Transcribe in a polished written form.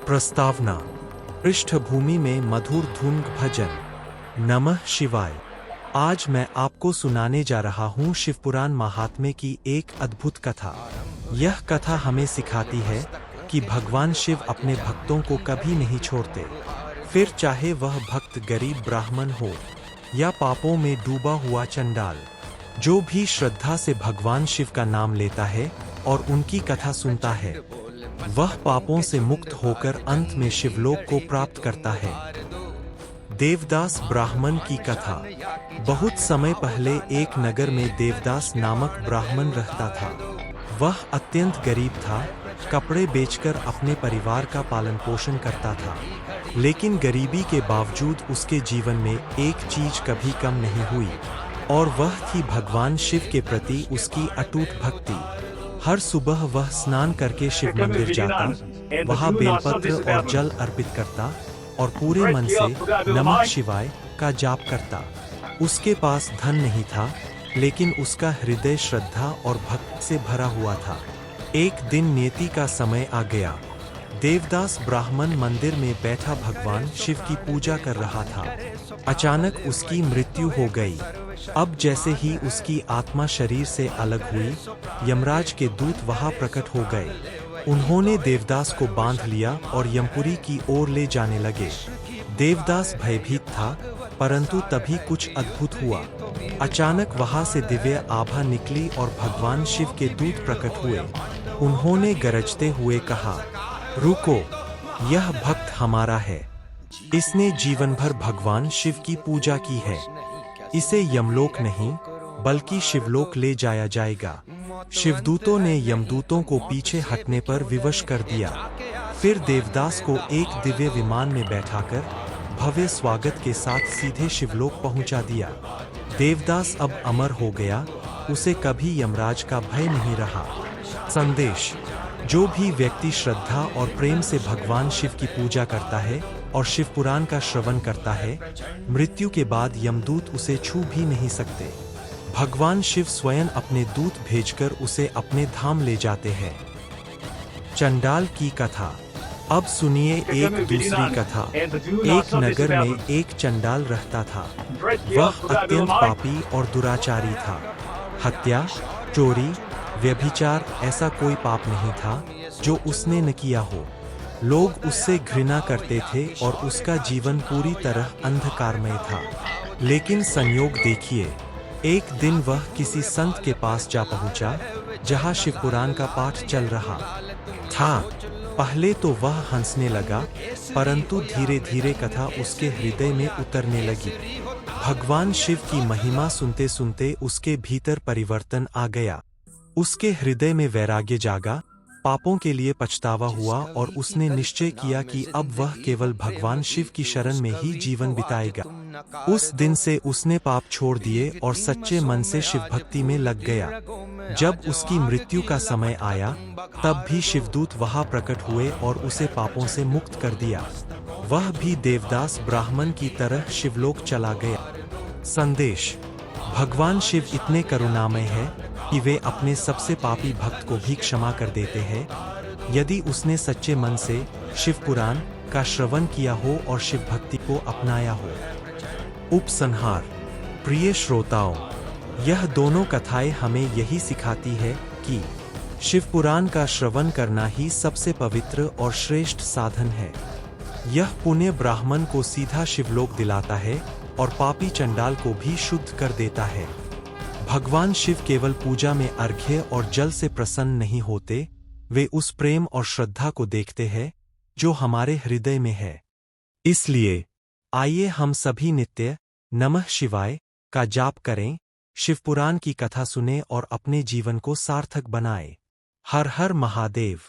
प्रस्तावना। पृष्ठभूमि में मधुर धुन भजन। नमः शिवाय। आज मैं आपको सुनाने जा रहा हूँ शिवपुराण महात्म्य की एक अद्भुत कथा। यह कथा हमें सिखाती है कि भगवान शिव अपने भक्तों को कभी नहीं छोड़ते, फिर चाहे वह भक्त गरीब ब्राह्मण हो या पापों में डूबा हुआ चंडाल। जो भी श्रद्धा से भगवान शिव का नाम लेता है और उनकी कथा सुनता है, वह पापों से मुक्त होकर अंत में शिवलोक को प्राप्त करता है। देवदास ब्राह्मण की कथा। बहुत समय पहले एक नगर में देवदास नामक ब्राह्मण रहता था। वह अत्यंत गरीब था, कपड़े बेचकर अपने परिवार का पालन पोषण करता था। लेकिन गरीबी के बावजूद उसके जीवन में एक चीज कभी कम नहीं हुई, और वह थी भगवान शिव के प्रति उसकी अटूट भक्ति। हर सुबह वह स्नान करके शिव मंदिर जाता, वहां बेलपत्र और जल अर्पित करता और पूरे मन से नमः शिवाय का जाप करता। उसके पास धन नहीं था, लेकिन उसका हृदय श्रद्धा और भक्ति से भरा हुआ था। एक दिन नियति का समय आ गया। देवदास ब्राह्मण मंदिर में बैठा भगवान शिव की पूजा कर रहा था। अचानक उसकी मृत्यु हो गई। अब जैसे ही उसकी आत्मा शरीर से अलग हुई, यमराज के दूत वहां प्रकट हो गए। उन्होंने देवदास को बांध लिया और यमपुरी की ओर ले जाने लगे। देवदास भयभीत था, परंतु तभी कुछ अद्भुत हुआ। अचानक वहां से दिव्य आभा निकली और भगवान शिव के दूत प्रकट हुए। उन्होंने गरजते हुए कहा, रुको, यह भक्त हमारा है। इसने जीवन भर भगवान शिव की पूजा की है। इसे यमलोक नहीं, बल्कि शिवलोक ले जाया जाएगा। शिवदूतों ने यमदूतों को पीछे हटने पर विवश कर दिया। फिर देवदास को एक दिव्य विमान में बैठाकर भव्य स्वागत के साथ सीधे शिवलोक पहुंचा दिया। देवदास अब अमर हो गया, उसे कभी यमराज का भय नहीं रहा। संदेश। जो भी व्यक्ति श्रद्धा और प्रेम से भगवान शिव की पूजा करता है और शिवपुराण का श्रवण करता है, मृत्यु के बाद यमदूत उसे छू भी नहीं सकते। भगवान शिव स्वयं अपने दूत भेजकर उसे अपने धाम ले जाते हैं। चंडाल की कथा। अब सुनिए एक दूसरी कथा। एक नगर में एक चंडाल रहता था। वह अत्यंत पापी और दुराचारी था। हत्या, चोरी, व्यभिचार ऐसा कोई पाप नहीं था जो उसने न किया हो। लोग उससे घृणा करते थे और उसका जीवन पूरी तरह अंधकारमय था। लेकिन संयोग देखिए, एक दिन वह किसी संत के पास जा पहुंचा, जहां शिवपुराण का पाठ चल रहा था। पहले तो वह हंसने लगा, परंतु धीरे धीरे कथा उसके हृदय में उतरने लगी। भगवान शिव की महिमा सुनते सुनते उसके भीतर परिवर्तन आ गया। उसके हृदय में वैराग्य जागा, पापों के लिए पछतावा हुआ और उसने निश्चय किया कि अब वह केवल भगवान शिव की शरण में ही जीवन बिताएगा। उस दिन से उसने पाप छोड़ दिए और सच्चे मन से शिव भक्ति में लग गया। जब उसकी मृत्यु का समय आया, तब भी शिवदूत वहां प्रकट हुए और उसे पापों से मुक्त कर दिया। वह भी देवदास ब्राह्मण की तरह शिवलोक चला गया। संदेश। भगवान शिव इतने करुणामय है कि वे अपने सबसे पापी भक्त को भी क्षमा कर देते हैं, यदि उसने सच्चे मन से शिवपुराण का श्रवण किया हो और शिव भक्ति को अपनाया हो। उपसंहार। प्रिय श्रोताओं, यह दोनों कथाएं हमें यही सिखाती है कि शिवपुराण का श्रवण करना ही सबसे पवित्र और श्रेष्ठ साधन है। यह पुण्य ब्राह्मण को सीधा शिवलोक दिलाता है और पापी चंडाल को भी शुद्ध कर देता है। भगवान शिव केवल पूजा में अर्घ्य और जल से प्रसन्न नहीं होते, वे उस प्रेम और श्रद्धा को देखते हैं जो हमारे हृदय में है। इसलिए आइए हम सभी नित्य नमः शिवाय का जाप करें, शिवपुराण की कथा सुने और अपने जीवन को सार्थक बनाएं। हर हर महादेव।